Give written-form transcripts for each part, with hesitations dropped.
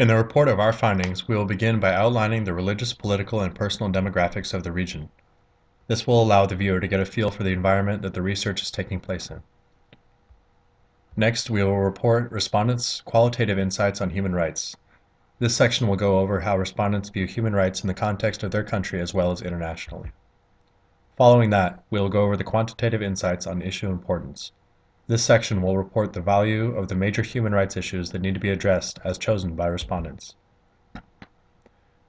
In the report of our findings, we will begin by outlining the religious, political, and personal demographics of the region. This will allow the viewer to get a feel for the environment that the research is taking place in. Next, we will report respondents' qualitative insights on human rights. This section will go over how respondents view human rights in the context of their country as well as internationally. Following that, we will go over the quantitative insights on issue importance. This section will report the value of the major human rights issues that need to be addressed as chosen by respondents.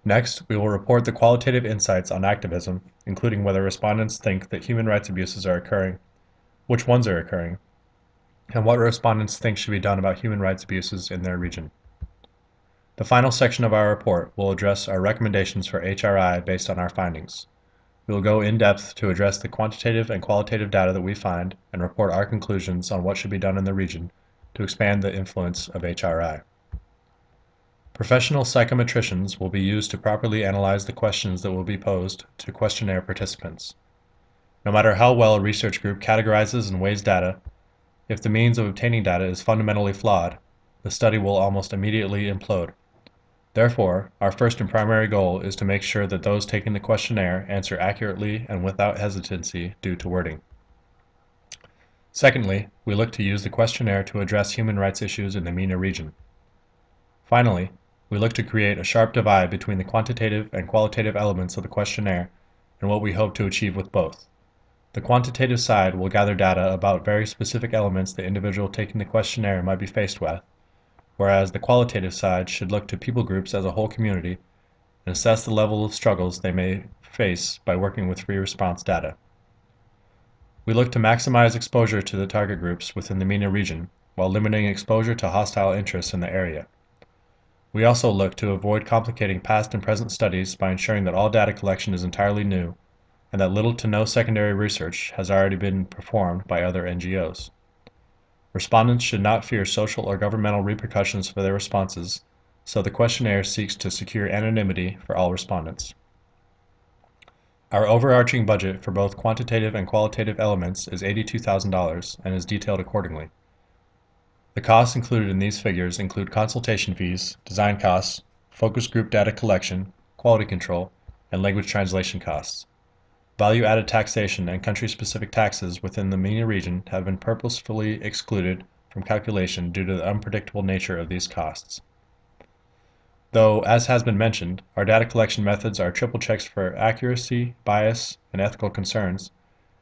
Next, we will report the qualitative insights on activism, including whether respondents think that human rights abuses are occurring, which ones are occurring, and what respondents think should be done about human rights abuses in their region. The final section of our report will address our recommendations for HRI based on our findings. We will go in depth to address the quantitative and qualitative data that we find and report our conclusions on what should be done in the region to expand the influence of HRI. Professional psychometricians will be used to properly analyze the questions that will be posed to questionnaire participants. No matter how well a research group categorizes and weighs data, if the means of obtaining data is fundamentally flawed, the study will almost immediately implode. Therefore, our first and primary goal is to make sure that those taking the questionnaire answer accurately and without hesitancy due to wording. Secondly, we look to use the questionnaire to address human rights issues in the MENA region. Finally, we look to create a sharp divide between the quantitative and qualitative elements of the questionnaire and what we hope to achieve with both. The quantitative side will gather data about very specific elements the individual taking the questionnaire might be faced with, whereas the qualitative side should look to people groups as a whole community and assess the level of struggles they may face by working with free response data. We look to maximize exposure to the target groups within the MENA region while limiting exposure to hostile interests in the area. We also look to avoid complicating past and present studies by ensuring that all data collection is entirely new and that little to no secondary research has already been performed by other NGOs. Respondents should not fear social or governmental repercussions for their responses, so the questionnaire seeks to secure anonymity for all respondents. Our overarching budget for both quantitative and qualitative elements is $82,000 and is detailed accordingly. The costs included in these figures include consultation fees, design costs, focus group data collection, quality control, and language translation costs. Value-added taxation and country-specific taxes within the MENA region have been purposefully excluded from calculation due to the unpredictable nature of these costs. Though, as has been mentioned, our data collection methods are triple checks for accuracy, bias, and ethical concerns,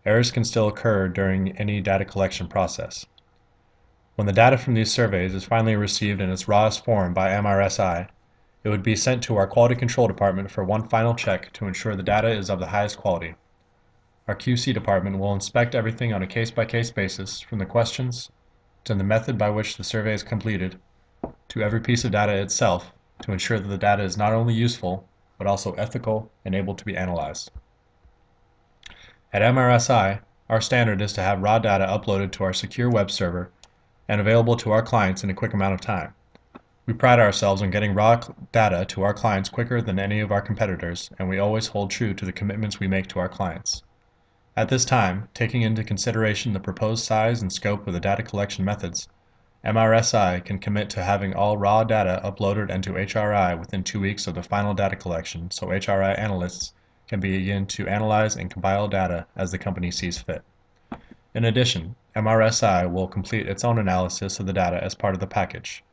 errors can still occur during any data collection process. When the data from these surveys is finally received in its rawest form by MRSI, it would be sent to our quality control department for one final check to ensure the data is of the highest quality. Our QC department will inspect everything on a case-by-case basis, from the questions, to the method by which the survey is completed, to every piece of data itself, to ensure that the data is not only useful, but also ethical and able to be analyzed. At MRSI, our standard is to have raw data uploaded to our secure web server and available to our clients in a quick amount of time. We pride ourselves on getting raw data to our clients quicker than any of our competitors, and we always hold true to the commitments we make to our clients. At this time, taking into consideration the proposed size and scope of the data collection methods, MRSI can commit to having all raw data uploaded into HRI within 2 weeks of the final data collection so HRI analysts can begin to analyze and compile data as the company sees fit. In addition, MRSI will complete its own analysis of the data as part of the package.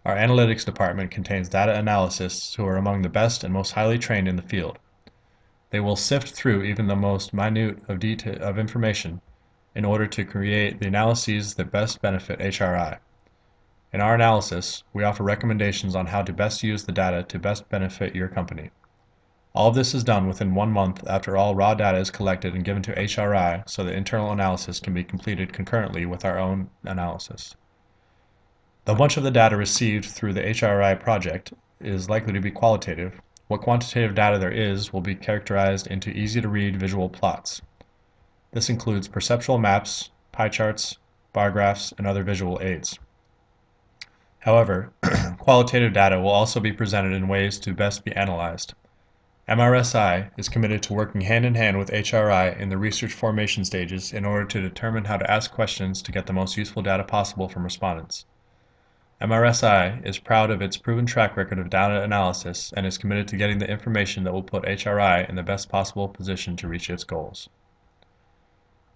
Our analytics department contains data analysts who are among the best and most highly trained in the field. They will sift through even the most minute of information in order to create the analyses that best benefit HRI. In our analysis, we offer recommendations on how to best use the data to best benefit your company. All of this is done within 1 month after all raw data is collected and given to HRI so that internal analysis can be completed concurrently with our own analysis. Though much of the data received through the HRI project is likely to be qualitative, what quantitative data there is will be characterized into easy-to-read visual plots. This includes perceptual maps, pie charts, bar graphs, and other visual aids. However, qualitative data will also be presented in ways to best be analyzed. MRSI is committed to working hand-in-hand with HRI in the research formation stages in order to determine how to ask questions to get the most useful data possible from respondents. MRSI is proud of its proven track record of data analysis and is committed to getting the information that will put HRI in the best possible position to reach its goals.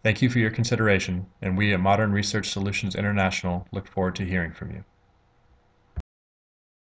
Thank you for your consideration, and we at Modern Research Solutions International look forward to hearing from you.